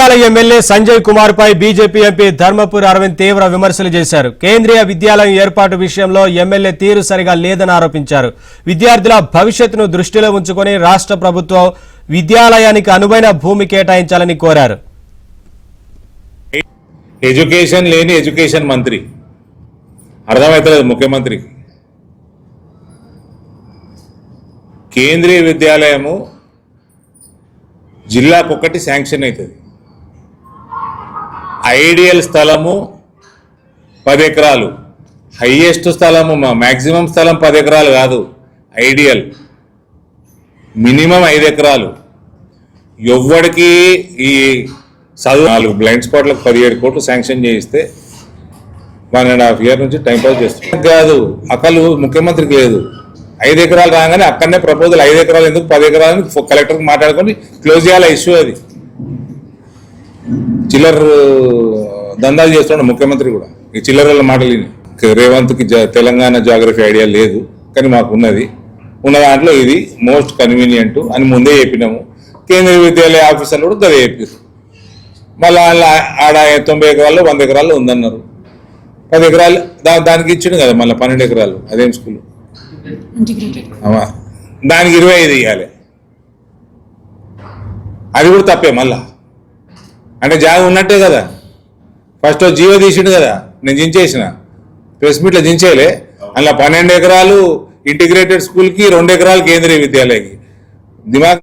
Nandyal MLA Sanjay Kumar పై BJP MP Dharmapuri Arvind తీవ్ర విమర్శలు చేశారు. కేంద్రీయ విద్యాలయం ఏర్పాటు విషయంలో ఎమ్మెల్యే తీరు సరిగా లేదని ఆరోపించారు. విద్యార్థుల భవిష్యత్తును దృష్టిలో ఉంచుకొని రాష్ట్ర ప్రభుత్వం విద్యాలయానికి అనువైన భూమి కేటాయించాలని కోరారు. ఎడ్యుకేషన్ లేని ఎడ్యుకేషన్ మంత్రి అర్థమవుతలేదు ముఖ్యమంత్రికి. కేంద్రీయ విద్యాలయము జిల్లాకొకటి శాంక్షన్ అవుతుంది. ఐడియల్ స్థలము 10 ఎకరాలు, హైయెస్ట్ స్థలము మ్యాక్సిమం స్థలం 10 ఎకరాలు కాదు, ఐడియల్ మినిమం 5 ఎకరాలు. ఎవ్వడికి ఈ చదువు 4 బ్లైండ్ స్పాట్లకు 17 కోట్లు శాంక్షన్ చేయిస్తే 1.5 ఇయర్ నుంచి టైంపాస్ చేస్తుంది కాదు. అక్కలు ముఖ్యమంత్రికి లేదు. 5 ఎకరాలు రాగానే అక్కడనే ప్రపోజల్ 5 ఎకరాలు ఎందుకు 10 ఎకరాలని కలెక్టర్కి మాట్లాడుకొని క్లోజ్ చేయాలి ఇష్యూ. అది చిల్లర దందాలు చేస్తున్నాడు ముఖ్యమంత్రి కూడా. ఈ చిల్లరల మాటలు రేవంత్కి తెలంగాణ జాగ్రఫీ ఐడియా లేదు, కానీ మాకు ఉన్న దాంట్లో ఇది మోస్ట్ కన్వీనియంట్ అని ముందే చెప్పినాము. కేంద్రీయ విద్యాలయ ఆఫీసర్లు కూడా గదే చెప్పారు. మళ్ళీ ఆడ 90 ఎకరాల్లో 100 ఎకరాల్లో ఉందన్నారు. 10 ఎకరాలు దానికి ఇచ్చిండు కదా, మళ్ళీ 12 ఎకరాలు. అదేం స్కూల్ దానికి 25 ఇవ్వాలి. అది కూడా తప్పే. మళ్ళా అంటే జాగా ఉన్నట్టే కదా. ఫస్ట్ జీవో తీసిండు కదా, నేను దించేసిన ప్రెస్ మీట్లో దించేయలే. అలా 12 ఎకరాలు ఇంటిగ్రేటెడ్ స్కూల్కి, 2 ఎకరాలు కేంద్రీయ విద్యాలయకి. దిమాగ్